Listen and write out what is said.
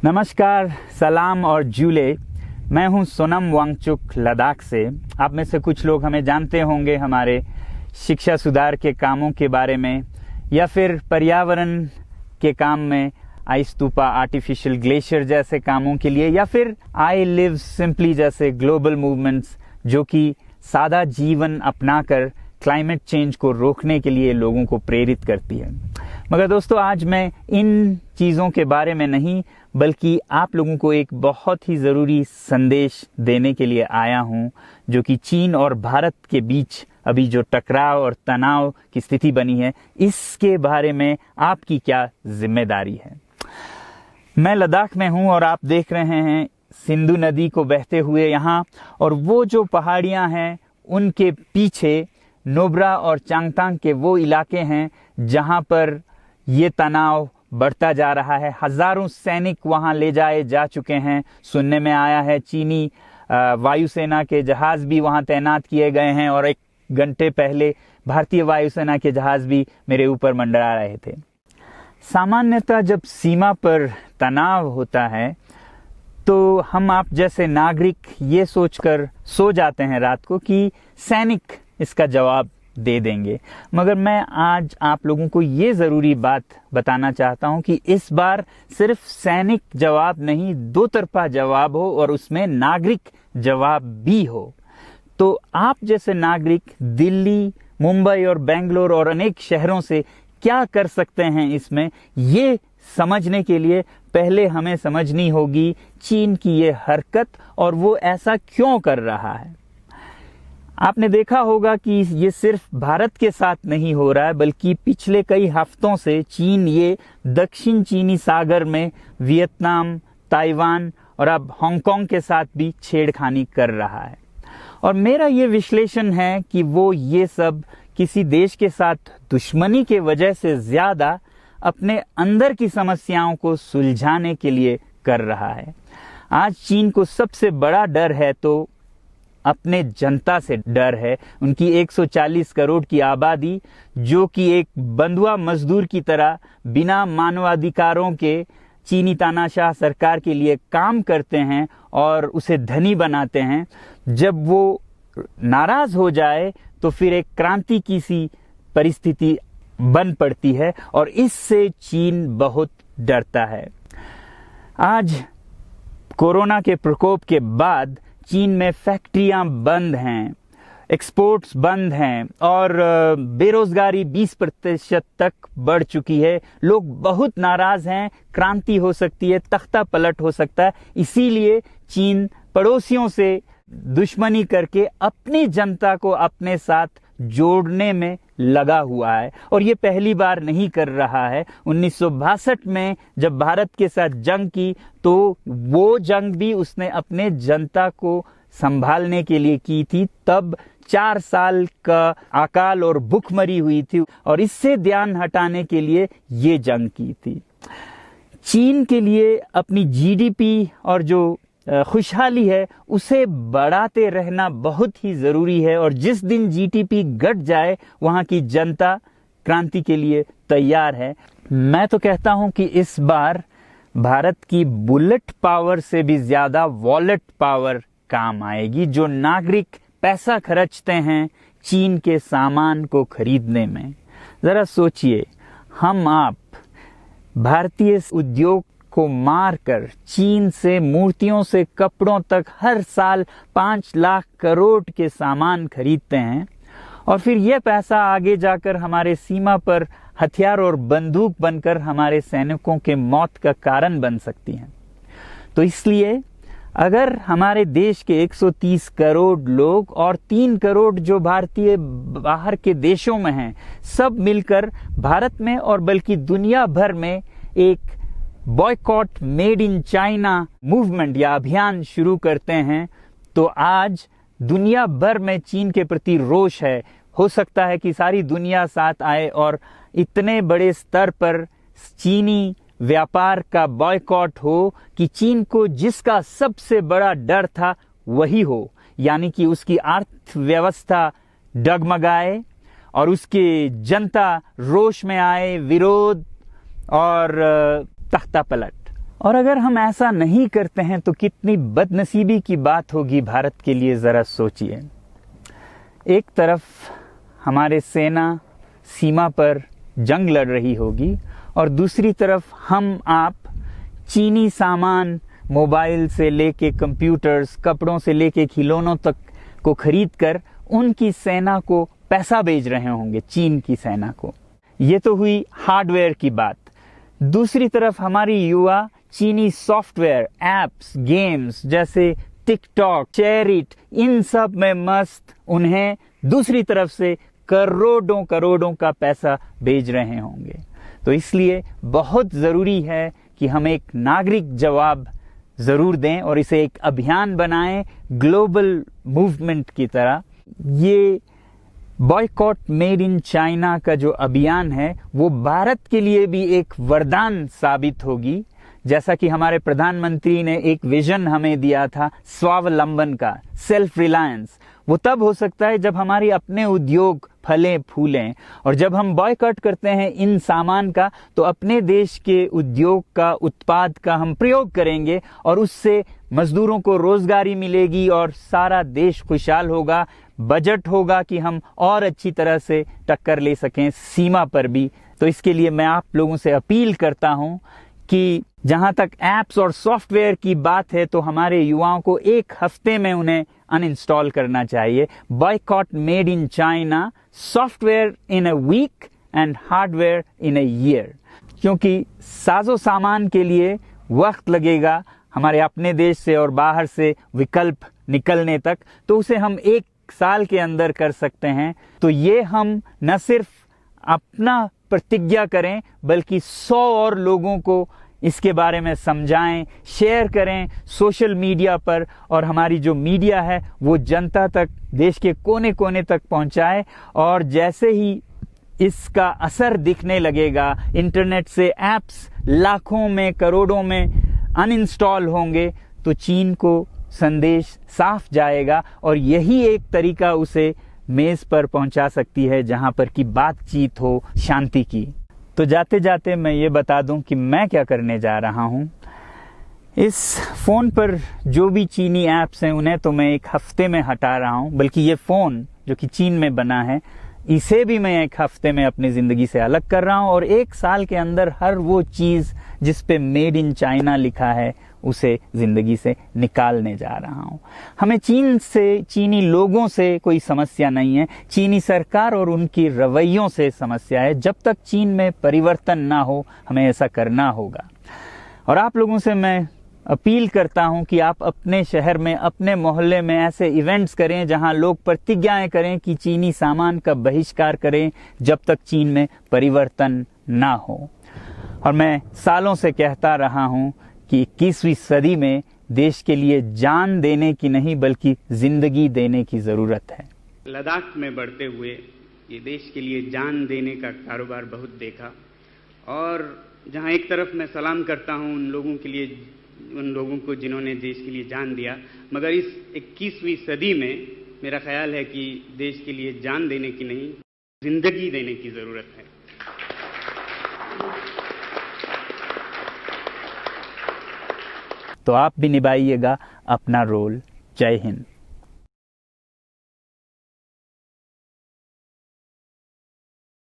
नमस्कार, सलाम और जूले। मैं हूं सोनम वांगचुक लद्दाख से। आप में से कुछ लोग हमें जानते होंगे हमारे शिक्षा सुधार के कामों के बारे में, या फिर पर्यावरण के काम में आइस स्तूपा, आर्टिफिशियल ग्लेशियर जैसे कामों के लिए, या फिर आई लिव सिंपली जैसे ग्लोबल मूवमेंट्स जो कि सादा जीवन अपनाकर क्लाइमेट चेंज को रोकने के लिए लोगों को प्रेरित करती है। मगर दोस्तों, आज मैं इन चीज़ों के बारे में नहीं बल्कि आप लोगों को एक बहुत ही ज़रूरी संदेश देने के लिए आया हूं, जो कि चीन और भारत के बीच अभी जो टकराव और तनाव की स्थिति बनी है, इसके बारे में आपकी क्या जिम्मेदारी है। मैं लद्दाख में हूं और आप देख रहे हैं सिंधु नदी को बहते हुए यहाँ, और वो जो पहाड़ियाँ हैं उनके पीछे नुब्रा और चांगतांग के वो इलाके हैं जहाँ पर ये तनाव बढ़ता जा रहा है। हजारों सैनिक वहां ले जाए जा चुके हैं। सुनने में आया है चीनी वायुसेना के जहाज भी वहां तैनात किए गए हैं, और एक घंटे पहले भारतीय वायुसेना के जहाज भी मेरे ऊपर मंडरा रहे थे। सामान्यतः जब सीमा पर तनाव होता है तो हम आप जैसे नागरिक ये सोचकर सो जाते हैं रात को कि सैनिक इसका जवाब दे देंगे। मगर मैं आज आप लोगों को ये ज़रूरी बात बताना चाहता हूं कि इस बार सिर्फ सैनिक जवाब नहीं, दो तरफा जवाब हो और उसमें नागरिक जवाब भी हो। तो आप जैसे नागरिक दिल्ली, मुंबई और बेंगलोर और अनेक शहरों से क्या कर सकते हैं इसमें, ये समझने के लिए पहले हमें समझनी होगी चीन की ये हरकत और वो ऐसा क्यों कर रहा है। आपने देखा होगा कि ये सिर्फ भारत के साथ नहीं हो रहा है, बल्कि पिछले कई हफ्तों से चीन ये दक्षिण चीनी सागर में वियतनाम, ताइवान और अब हांगकांग के साथ भी छेड़खानी कर रहा है। और मेरा ये विश्लेषण है कि वो ये सब किसी देश के साथ दुश्मनी के वजह से ज्यादा अपने अंदर की समस्याओं को सुलझाने के लिए कर रहा है। आज चीन को सबसे बड़ा डर है तो अपने जनता से डर है। उनकी 140 करोड़ की आबादी, जो कि एक बंधुआ मजदूर की तरह बिना मानवाधिकारों के चीनी तानाशाह सरकार के लिए काम करते हैं और उसे धनी बनाते हैं। जब वो नाराज हो जाए तो फिर एक क्रांति की सी परिस्थिति बन पड़ती है, और इससे चीन बहुत डरता है। आज कोरोना के प्रकोप के बाद चीन में फैक्ट्रियां बंद हैं, एक्सपोर्ट्स बंद हैं और बेरोजगारी 20% तक बढ़ चुकी है। लोग बहुत नाराज हैं, क्रांति हो सकती है, तख्ता पलट हो सकता है। इसीलिए चीन पड़ोसियों से दुश्मनी करके अपनी जनता को अपने साथ जोड़ने में लगा हुआ है, और ये पहली बार नहीं कर रहा है। 1962 में जब भारत के साथ जंग की तो वो जंग भी उसने अपने जनता को संभालने के लिए की थी। तब 4 साल का अकाल और भूखमरी हुई थी, और इससे ध्यान हटाने के लिए ये जंग की थी। चीन के लिए अपनी जीडीपी और जो खुशहाली है उसे बढ़ाते रहना बहुत ही जरूरी है, और जिस दिन जीडीपी घट जाए वहां की जनता क्रांति के लिए तैयार है। मैं तो कहता हूं कि इस बार भारत की बुलेट पावर से भी ज्यादा वॉलेट पावर काम आएगी। जो नागरिक पैसा खर्चते हैं चीन के सामान को खरीदने में, जरा सोचिए, हम आप भारतीय उद्योग को मारकर चीन से मूर्तियों से कपड़ों तक हर साल 5 लाख करोड़ के सामान खरीदते हैं, और फिर यह पैसा आगे जाकर हमारे सीमा पर हथियार और बंदूक बनकर हमारे सैनिकों के मौत का कारण बन सकती हैं। तो इसलिए अगर हमारे देश के 130 करोड़ लोग और 3 करोड़ जो भारतीय बाहर के देशों में हैं, सब मिलकर भारत में और बल्कि दुनिया भर में एक boycott made in China movement या अभियान शुरू करते हैं, तो आज दुनिया भर में चीन के प्रति रोष है। हो सकता है कि सारी दुनिया साथ आए और इतने बड़े स्तर पर चीनी व्यापार का बॉयकॉट हो कि चीन को जिसका सबसे बड़ा डर था वही हो, यानी कि उसकी अर्थव्यवस्था डगमगाए और उसकी जनता रोष में आए, विरोध और तख्ता पलट। और अगर हम ऐसा नहीं करते हैं तो कितनी बदनसीबी की बात होगी भारत के लिए, ज़रा सोचिए। एक तरफ हमारे सेना सीमा पर जंग लड़ रही होगी और दूसरी तरफ हम आप चीनी सामान, मोबाइल से लेके कंप्यूटर्स, कपड़ों से लेके खिलौनों तक को खरीद कर उनकी सेना को पैसा भेज रहे होंगे, चीन की सेना को। ये तो हुई हार्डवेयर की बात। दूसरी तरफ हमारी युवा चीनी सॉफ्टवेयर, एप्स, गेम्स जैसे टिकटॉक, शेयरिट, इन सब में मस्त, उन्हें दूसरी तरफ से करोड़ों करोड़ों का पैसा भेज रहे होंगे। तो इसलिए बहुत ज़रूरी है कि हम एक नागरिक जवाब ज़रूर दें और इसे एक अभियान बनाएं, ग्लोबल मूवमेंट की तरह। ये बॉयकॉट मेड इन चाइना का जो अभियान है वो भारत के लिए भी एक वरदान साबित होगी। जैसा कि हमारे प्रधानमंत्री ने एक विजन हमें दिया था स्वावलंबन का, सेल्फ रिलायंस, वो तब हो सकता है जब हमारे अपने उद्योग फलें फूलें। और जब हम बॉयकॉट करते हैं इन सामान का तो अपने देश के उद्योग का, उत्पाद का हम प्रयोग करेंगे और उससे मजदूरों को रोजगारी मिलेगी और सारा देश खुशहाल होगा। बजट होगा कि हम और अच्छी तरह से टक्कर ले सकें सीमा पर भी। तो इसके लिए मैं आप लोगों से अपील करता हूं कि जहां तक एप्स और सॉफ्टवेयर की बात है तो हमारे युवाओं को एक हफ्ते में उन्हें अनइंस्टॉल करना चाहिए। Boycott made in China, software in a week and hardware in a year. क्योंकि साजो सामान के लिए वक्त लगेगा हमारे अपने देश से और बाहर से विकल्प निकलने तक, तो उसे हम 1 साल के अंदर कर सकते हैं। तो ये हम न सिर्फ अपना प्रतिज्ञा करें बल्कि 100 और लोगों को इसके बारे में समझाएं, शेयर करें सोशल मीडिया पर, और हमारी जो मीडिया है वो जनता तक, देश के कोने कोने तक पहुंचाए। और जैसे ही इसका असर दिखने लगेगा, इंटरनेट से एप्स लाखों में, करोड़ों में अनइंस्टॉल होंगे, तो चीन को संदेश साफ जाएगा और यही एक तरीका उसे मेज पर पहुंचा सकती है जहां पर की बातचीत हो शांति की। तो जाते जाते मैं ये बता दूं कि मैं क्या करने जा रहा हूं। इस फोन पर जो भी चीनी ऐप्स हैं उन्हें तो मैं 1 हफ्ते में हटा रहा हूं, बल्कि ये फोन जो कि चीन में बना है इसे भी मैं 1 हफ्ते में अपनी जिंदगी से अलग कर रहा हूं और 1 साल के अंदर हर वो चीज जिस पे मेड इन चाइना लिखा है उसे जिंदगी से निकालने जा रहा हूं। हमें चीन से, चीनी लोगों से कोई समस्या नहीं है, चीनी सरकार और उनकी रवैयों से समस्या है। जब तक चीन में परिवर्तन ना हो हमें ऐसा करना होगा। और आप लोगों से मैं अपील करता हूं कि आप अपने शहर में, अपने मोहल्ले में ऐसे इवेंट्स करें जहां लोग प्रतिज्ञाएं करें कि चीनी सामान का बहिष्कार करें जब तक चीन में परिवर्तन ना हो। और मैं सालों से कहता रहा हूं कि 21वीं सदी में देश के लिए जान देने की नहीं बल्कि जिंदगी देने की जरूरत है। लद्दाख में बढ़ते हुए ये देश के लिए जान देने का कारोबार बहुत देखा, और जहां एक तरफ मैं सलाम करता हूं उन लोगों के लिए, उन लोगों को जिन्होंने देश के लिए जान दिया, मगर इस 21वीं सदी में मेरा ख्याल है कि देश के लिए जान देने की नहीं, जिंदगी देने की जरूरत है। तो आप भी निभाइएगा अपना रोल। जय हिंद।